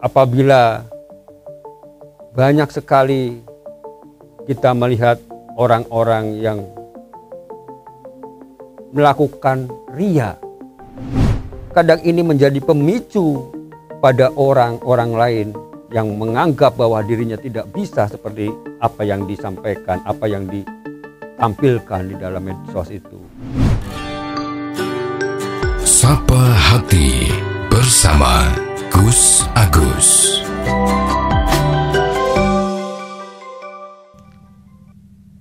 apabila banyak sekali kita melihat orang-orang yang melakukan riya, kadang ini menjadi pemicu pada orang-orang lain yang menganggap bahwa dirinya tidak bisa seperti apa yang disampaikan, apa yang ditampilkan di dalam medsos itu. Sapa Hati bersama Gus Agus.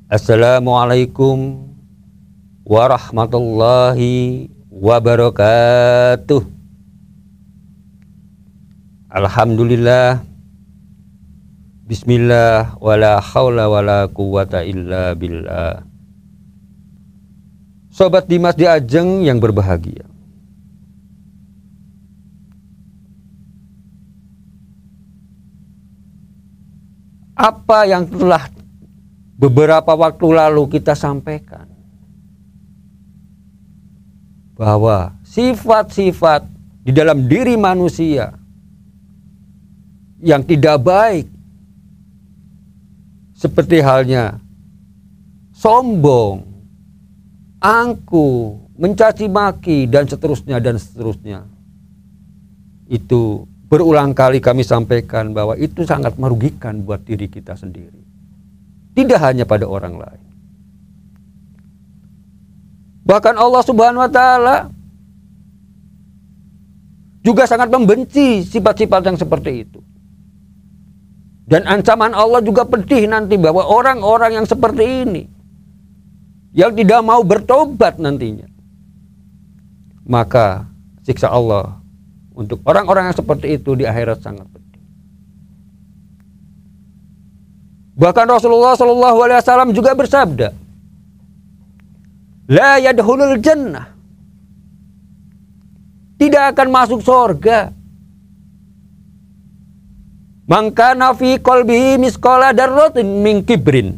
Assalamualaikum warahmatullahi wabarakatuh. Alhamdulillah, bismillah, wala haula wala quwata illa billah. Sobat Dimas di Ajeng yang berbahagia, apa yang telah beberapa waktu lalu kita sampaikan, bahwa sifat-sifat di dalam diri manusia yang tidak baik, seperti halnya sombong, angkuh, mencaci maki, dan seterusnya, itu berulang kali kami sampaikan bahwa itu sangat merugikan buat diri kita sendiri, tidak hanya pada orang lain. Bahkan Allah Subhanahu wa Ta'ala juga sangat membenci sifat-sifat yang seperti itu. Dan ancaman Allah juga pedih nanti bahwa orang-orang yang seperti ini, yang tidak mau bertobat nantinya, maka siksa Allah untuk orang-orang yang seperti itu di akhirat sangat pedih. Bahkan Rasulullah SAW juga bersabda, la yadkhulul jannah, tidak akan masuk surga, man kana fi qalbihi misqala dzarratin min kibrin,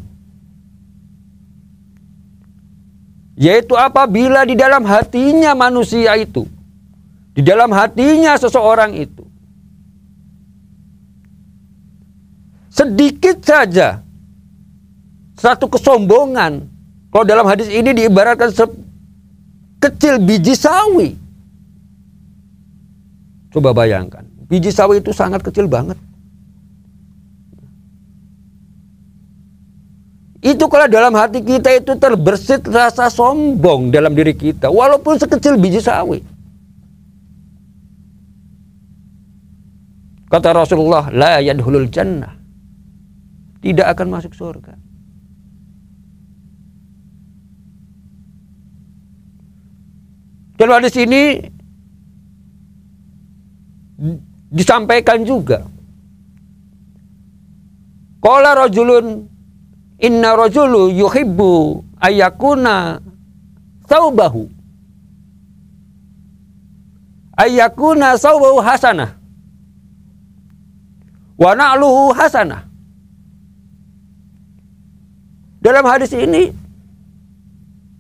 yaitu apabila di dalam hatinya manusia itu, di dalam hatinya seseorang itu sedikit saja satu kesombongan. Kalau dalam hadis ini diibaratkan kecil biji sawi. Coba bayangkan, biji sawi itu sangat kecil banget. Itu kalau dalam hati kita itu terbersit rasa sombong dalam diri kita, walaupun sekecil biji sawi. Kata Rasulullah, la yadkhulul jannah, tidak akan masuk surga. Dalam hadis ini disampaikan juga, qala rajulun inna rajulu yuhibbu ayyakuna thawbahu hasanah wa na'luhu hasanah. Dalam hadis ini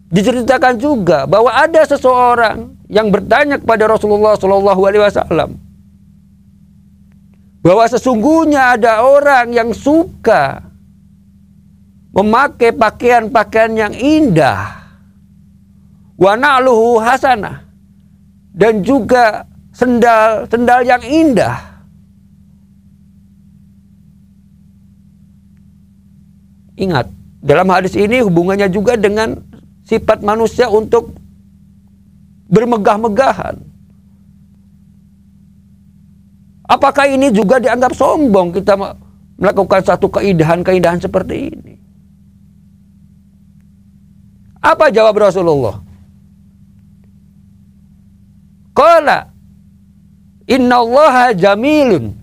diceritakan juga bahwa ada seseorang yang bertanya kepada Rasulullah SAW bahwa sesungguhnya ada orang yang suka memakai pakaian-pakaian yang indah, wa na'luhu hasanah, dan juga sendal yang indah. Ingat, dalam hadis ini hubungannya juga dengan sifat manusia untuk bermegah-megahan. Apakah ini juga dianggap sombong kita melakukan satu keindahan-keindahan seperti ini? Apa jawab Rasulullah? Qala innallaha jamilun,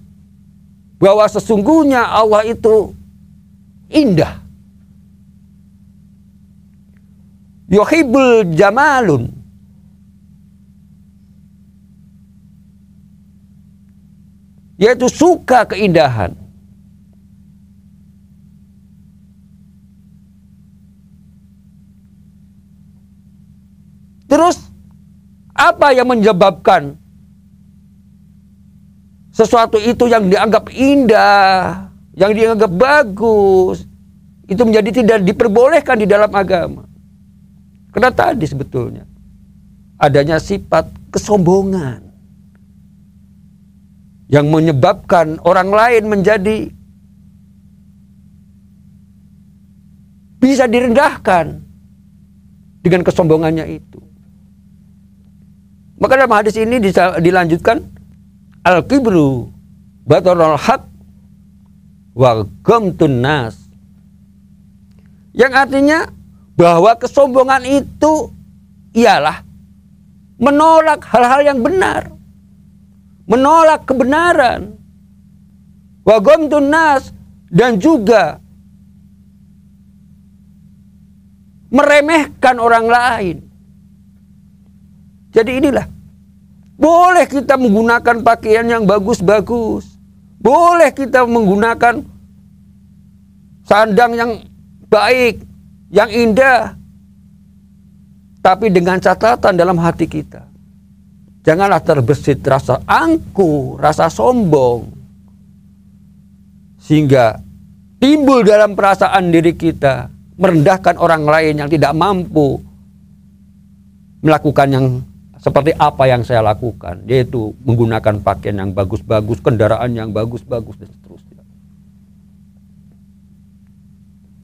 bahwa sesungguhnya Allah itu indah. Yuhibbul jamalun, yaitu suka keindahan. Terus apa yang menyebabkan sesuatu itu yang dianggap indah, yang dianggap bagus, itu menjadi tidak diperbolehkan di dalam agama. Karena tadi sebetulnya adanya sifat kesombongan yang menyebabkan orang lain menjadi bisa direndahkan dengan kesombongannya itu. Maka dalam hadis ini dilanjutkan, al-kibru batarul haq wa ghamtun nas. Yang artinya bahwa kesombongan itu ialah menolak hal-hal yang benar, menolak kebenaran, wa ghamtun nas, dan juga meremehkan orang lain. Jadi inilah, boleh kita menggunakan pakaian yang bagus-bagus, boleh kita menggunakan sandang yang baik, yang indah, tapi dengan catatan dalam hati kita, janganlah terbesit rasa angkuh, rasa sombong, sehingga timbul dalam perasaan diri kita merendahkan orang lain yang tidak mampu melakukan yang seperti apa yang saya lakukan, yaitu menggunakan pakaian yang bagus-bagus, kendaraan yang bagus-bagus, dan seterusnya.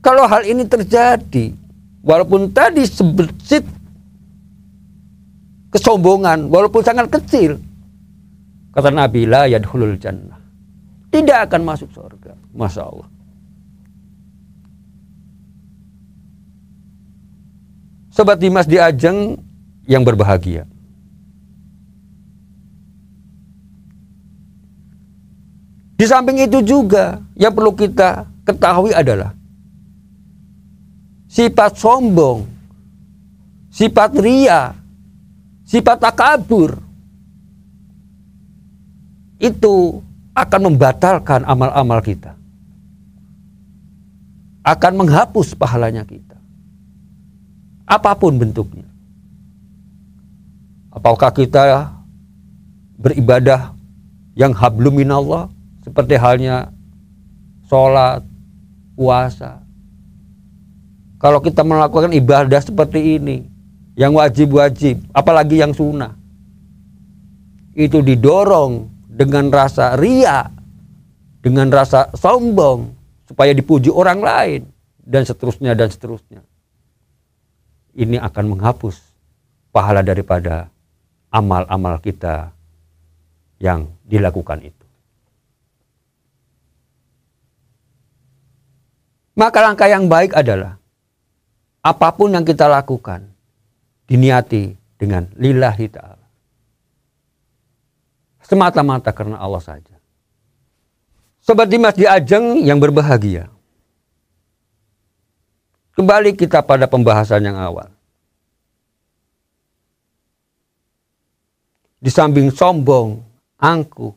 Kalau hal ini terjadi, walaupun tadi sebesit kesombongan, walaupun sangat kecil, kata Nabi, la yadkhulul jannah, tidak akan masuk surga. Masya Allah. Sobat Dimas di Ajeng yang berbahagia, di samping itu juga yang perlu kita ketahui adalah sifat sombong, sifat ria, sifat takabur itu akan membatalkan amal-amal kita, akan menghapus pahalanya kita, apapun bentuknya. Apakah kita beribadah yang hablum minallah, seperti halnya sholat, puasa. Kalau kita melakukan ibadah seperti ini, yang wajib-wajib, apalagi yang sunnah, itu didorong dengan rasa ria, dengan rasa sombong, supaya dipuji orang lain, dan seterusnya, dan seterusnya. Ini akan menghapus pahala daripada amal-amal kita yang dilakukan itu. Maka langkah yang baik adalah apapun yang kita lakukan diniati dengan lillahi ta'ala, semata-mata karena Allah saja. Sobat Dimas di Ajeng yang berbahagia, kembali kita pada pembahasan yang awal. Di samping sombong, angkuh,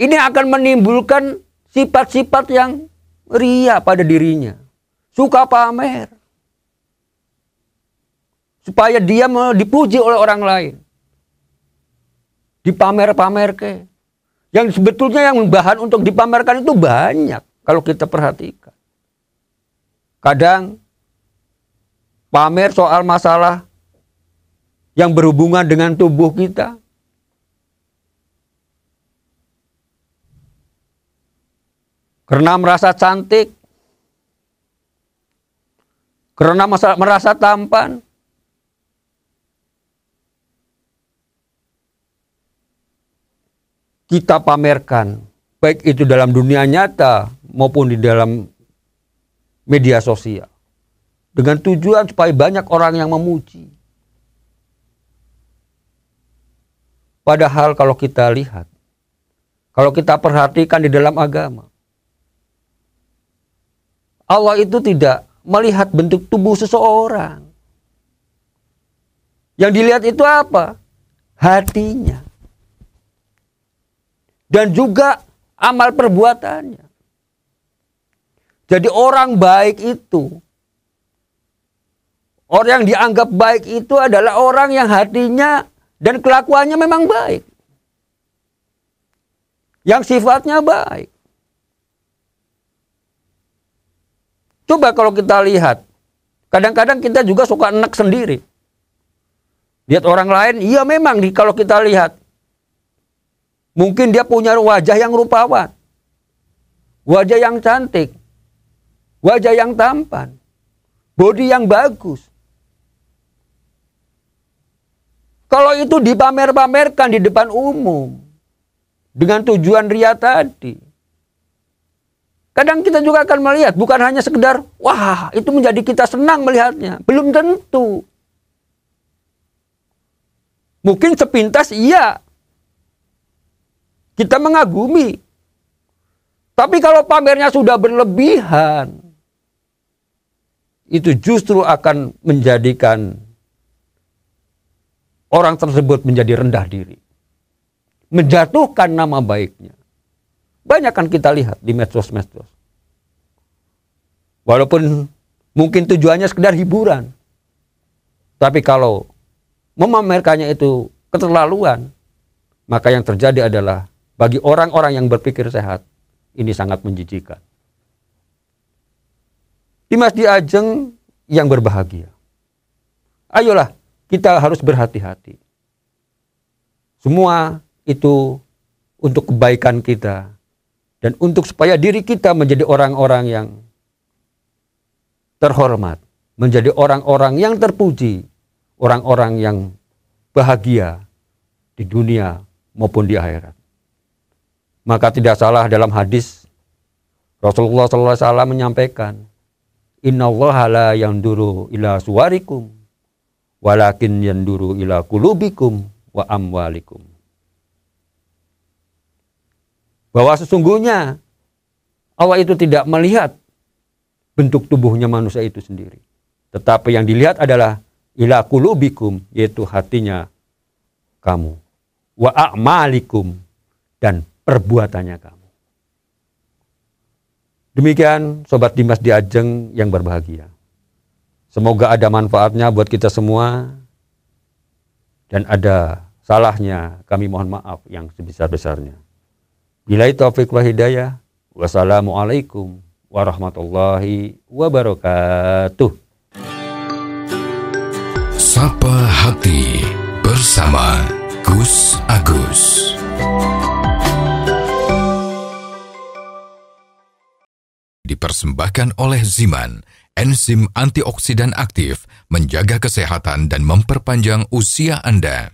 ini akan menimbulkan sifat-sifat yang ria pada dirinya, suka pamer, supaya dia dipuji oleh orang lain, dipamer-pamer ke. Yang sebetulnya yang bahan untuk dipamerkan itu banyak kalau kita perhatikan. Kadang pamer soal masalah yang berhubungan dengan tubuh kita, karena merasa cantik, karena merasa tampan, kita pamerkan, baik itu dalam dunia nyata maupun di dalam media sosial, dengan tujuan supaya banyak orang yang memuji. Padahal kalau kita lihat, kalau kita perhatikan di dalam agama, Allah itu tidak melihat bentuk tubuh seseorang. Yang dilihat itu apa? Hatinya. Dan juga amal perbuatannya. Jadi orang baik itu, orang yang dianggap baik itu adalah orang yang hatinya dan kelakuannya memang baik. Yang sifatnya baik. Coba kalau kita lihat, kadang-kadang kita juga suka enek sendiri. Lihat orang lain, iya memang kalau kita lihat, mungkin dia punya wajah yang rupawan, wajah yang cantik, wajah yang tampan, bodi yang bagus. Kalau itu dipamer-pamerkan di depan umum, dengan tujuan ria tadi, kadang kita juga akan melihat, bukan hanya sekedar, wah itu menjadi kita senang melihatnya. Belum tentu. Mungkin sepintas iya, kita mengagumi. Tapi kalau pamernya sudah berlebihan, itu justru akan menjadikan orang tersebut menjadi rendah diri. Menjatuhkan nama baiknya. Banyak kan kita lihat di medsos-medsos. Walaupun mungkin tujuannya sekedar hiburan. Tapi kalau memamerkannya itu keterlaluan, maka yang terjadi adalah bagi orang-orang yang berpikir sehat, ini sangat menjijikan. Dimas Diajeng yang berbahagia. Ayolah, kita harus berhati-hati. Semua itu untuk kebaikan kita dan untuk supaya diri kita menjadi orang-orang yang terhormat, menjadi orang-orang yang terpuji, orang-orang yang bahagia di dunia maupun di akhirat. Maka tidak salah dalam hadis Rasulullah SAW menyampaikan, Innallaha la yanduru ila suwarikum, walakin yanduru ila kulubikum wa amwalikum. Bahwa sesungguhnya Allah itu tidak melihat bentuk tubuhnya manusia itu sendiri. Tetapi yang dilihat adalah ila kulubikum, yaitu hatinya kamu, wa a'malikum, dan perbuatannya kamu. Demikian Sobat Dimas Diajeng yang berbahagia. Semoga ada manfaatnya buat kita semua, dan ada salahnya kami mohon maaf yang sebesar-besarnya. Billahi taufiq wal hidayah. Wassalamualaikum warahmatullahi wabarakatuh. Sapa Hati bersama Gus Agus. Dipersembahkan oleh Ziman, enzim antioksidan aktif, menjaga kesehatan dan memperpanjang usia Anda.